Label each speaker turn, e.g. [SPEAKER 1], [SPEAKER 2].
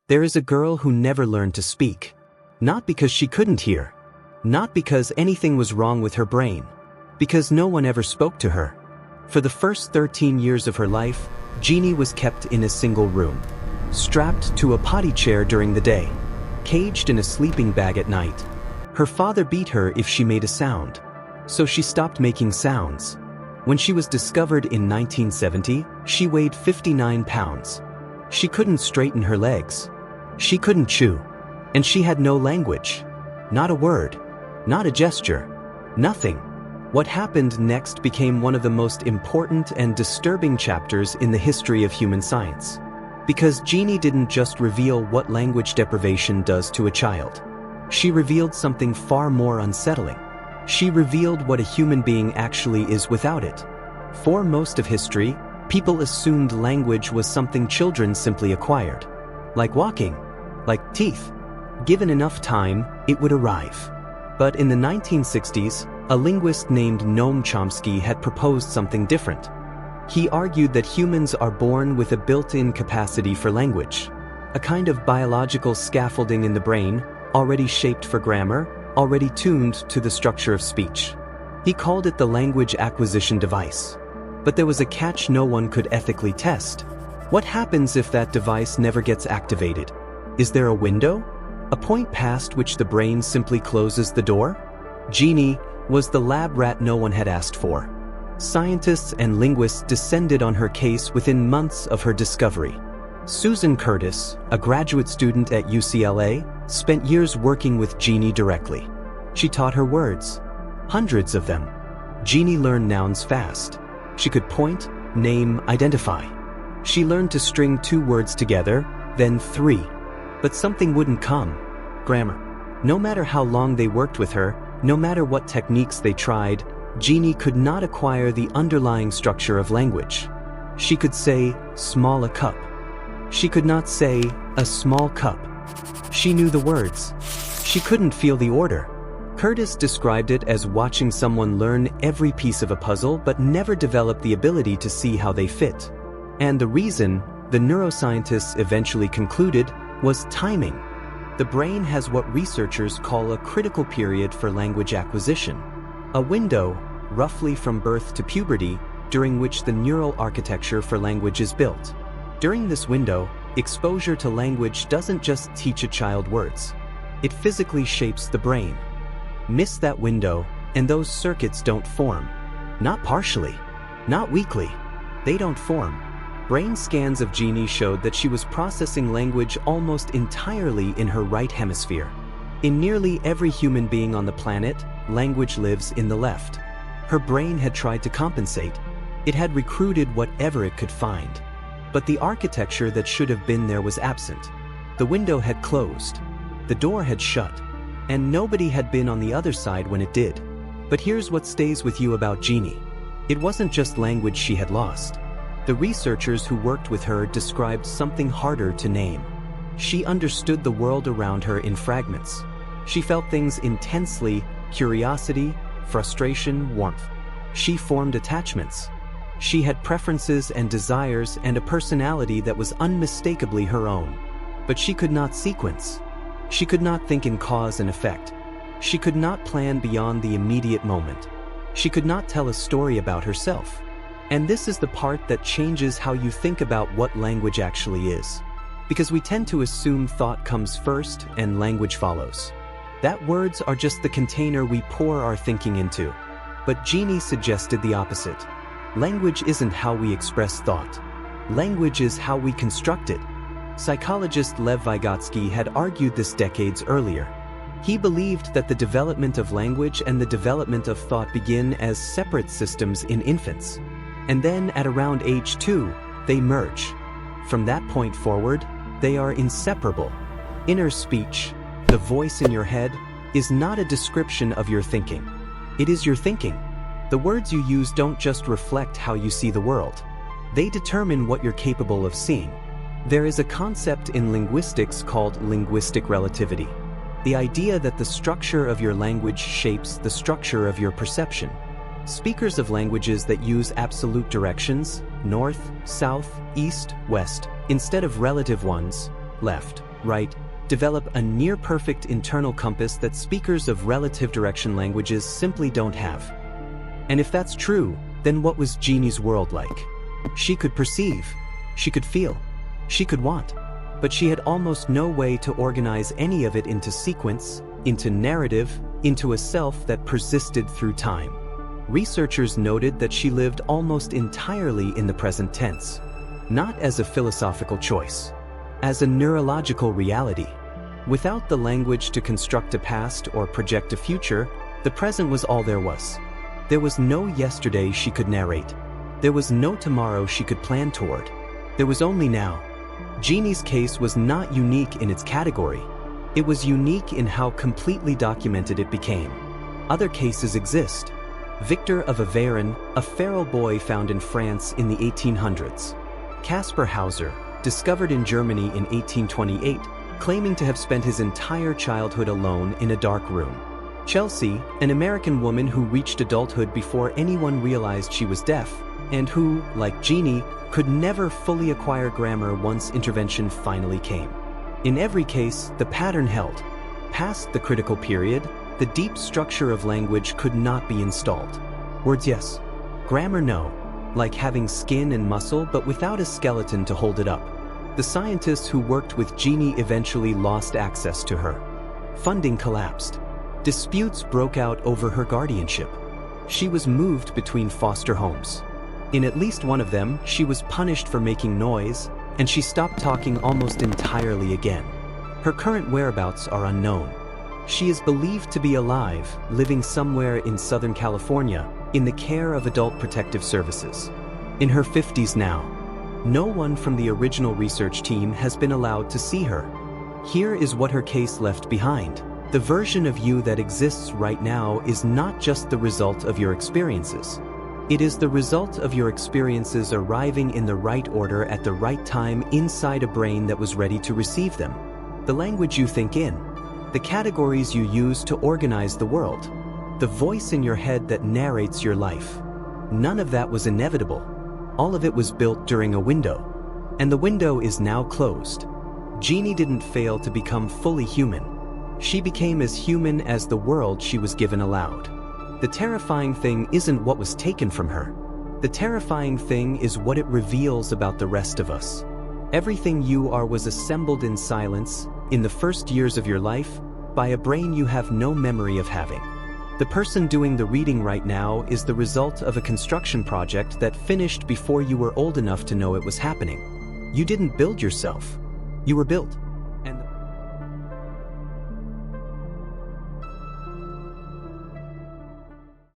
[SPEAKER 1] There is a girl who never learned to speak. Not because she couldn't hear. Not because anything was wrong with her brain. Because no one ever spoke to her. For the first 13 years of her life, Genie was kept in a single room. Strapped to a potty chair during the day. Caged in a sleeping bag at night. Her father beat her if she made a sound. So she stopped making sounds. When she was discovered in 1970, she weighed 59 pounds. She couldn't straighten her legs. She couldn't chew. And she had no language. Not a word. Not a gesture. Nothing. What happened next became one of the most important and disturbing chapters in the history of human science. Because Genie didn't just reveal what language deprivation does to a child. She revealed something far more unsettling. She revealed what a human being actually is without it. For most of history, people assumed language was something children simply acquired. Like walking. Like teeth. Given enough time, it would arrive. But in the 1960s, a linguist named Noam Chomsky had proposed something different. He argued that humans are born with a built-in capacity for language. A kind of biological scaffolding in the brain, already shaped for grammar, already tuned to the structure of speech. He called it the language acquisition device. But there was a catch no one could ethically test. What happens if that device never gets activated? Is there a window? A point past which the brain simply closes the door? Genie was the lab rat no one had asked for. Scientists and linguists descended on her case within months of her discovery. Susan Curtis, a graduate student at UCLA, spent years working with Genie directly. She taught her words. Hundreds of them. Genie learned nouns fast. She could point, name, identify. She learned to string 2 words together, then 3. But something wouldn't come. Grammar. No matter how long they worked with her, no matter what techniques they tried, Genie could not acquire the underlying structure of language. She could say, small a cup. She could not say, a small cup. She knew the words. She couldn't feel the order. Curtis described it as watching someone learn every piece of a puzzle but never develop the ability to see how they fit. And the reason, the neuroscientists eventually concluded, was timing. The brain has what researchers call a critical period for language acquisition. A window, roughly from birth to puberty, during which the neural architecture for language is built. During this window, exposure to language doesn't just teach a child words. It physically shapes the brain. Miss that window, and those circuits don't form. Not partially. Not weakly. They don't form. Brain scans of Genie showed that she was processing language almost entirely in her right hemisphere. In nearly every human being on the planet, language lives in the left. Her brain had tried to compensate. It had recruited whatever it could find. But the architecture that should have been there was absent. The window had closed. The door had shut. And nobody had been on the other side when it did. But here's what stays with you about Genie. It wasn't just language she had lost. The researchers who worked with her described something harder to name. She understood the world around her in fragments. She felt things intensely: curiosity, frustration, warmth. She formed attachments. She had preferences and desires and a personality that was unmistakably her own. But she could not sequence. She could not think in cause and effect. She could not plan beyond the immediate moment. She could not tell a story about herself. And this is the part that changes how you think about what language actually is. Because we tend to assume thought comes first and language follows. That words are just the container we pour our thinking into. But Genie suggested the opposite. Language isn't how we express thought. Language is how we construct it. Psychologist Lev Vygotsky had argued this decades earlier. He believed that the development of language and the development of thought begin as separate systems in infants. And then at around age 2, they merge. From that point forward, they are inseparable. Inner speech, the voice in your head, is not a description of your thinking. It is your thinking. The words you use don't just reflect how you see the world. They determine what you're capable of seeing. There is a concept in linguistics called linguistic relativity. The idea that the structure of your language shapes the structure of your perception. Speakers of languages that use absolute directions, north, south, east, west, instead of relative ones, left, write, develop a near-perfect internal compass that speakers of relative direction languages simply don't have. And if that's true, then what was Genie's world like? She could perceive, she could feel, she could want, but she had almost no way to organize any of it into sequence, into narrative, into a self that persisted through time. Researchers noted that she lived almost entirely in the present tense, not as a philosophical choice, as a neurological reality. Without the language to construct a past or project a future, the present was all there was. There was no yesterday she could narrate. There was no tomorrow she could plan toward. There was only now. Genie's case was not unique in its category. It was unique in how completely documented it became. Other cases exist. Victor of Aveyron, a feral boy found in France in the 1800s. Caspar Hauser, discovered in Germany in 1828, claiming to have spent his entire childhood alone in a dark room. Chelsea, an American woman who reached adulthood before anyone realized she was deaf, and who, like Genie, could never fully acquire grammar once intervention finally came. In every case, the pattern held. Past the critical period, the deep structure of language could not be installed. Words yes, grammar no, like having skin and muscle but without a skeleton to hold it up. The scientists who worked with Genie eventually lost access to her. Funding collapsed. Disputes broke out over her guardianship. She was moved between foster homes. In at least one of them, she was punished for making noise, and she stopped talking almost entirely again. Her current whereabouts are unknown. She is believed to be alive, living somewhere in Southern California, in the care of Adult Protective Services. In her 50s now. No one from the original research team has been allowed to see her. Here is what her case left behind. The version of you that exists right now is not just the result of your experiences. It is the result of your experiences arriving in the right order at the right time inside a brain that was ready to receive them. The language you think in. The categories you use to organize the world. The voice in your head that narrates your life. None of that was inevitable. All of it was built during a window. And the window is now closed. Genie didn't fail to become fully human. She became as human as the world she was given allowed. The terrifying thing isn't what was taken from her. The terrifying thing is what it reveals about the rest of us. Everything you are was assembled in silence, in the first years of your life, by a brain you have no memory of having. The person doing the reading right now is the result of a construction project that finished before you were old enough to know it was happening. You didn't build yourself. You were built.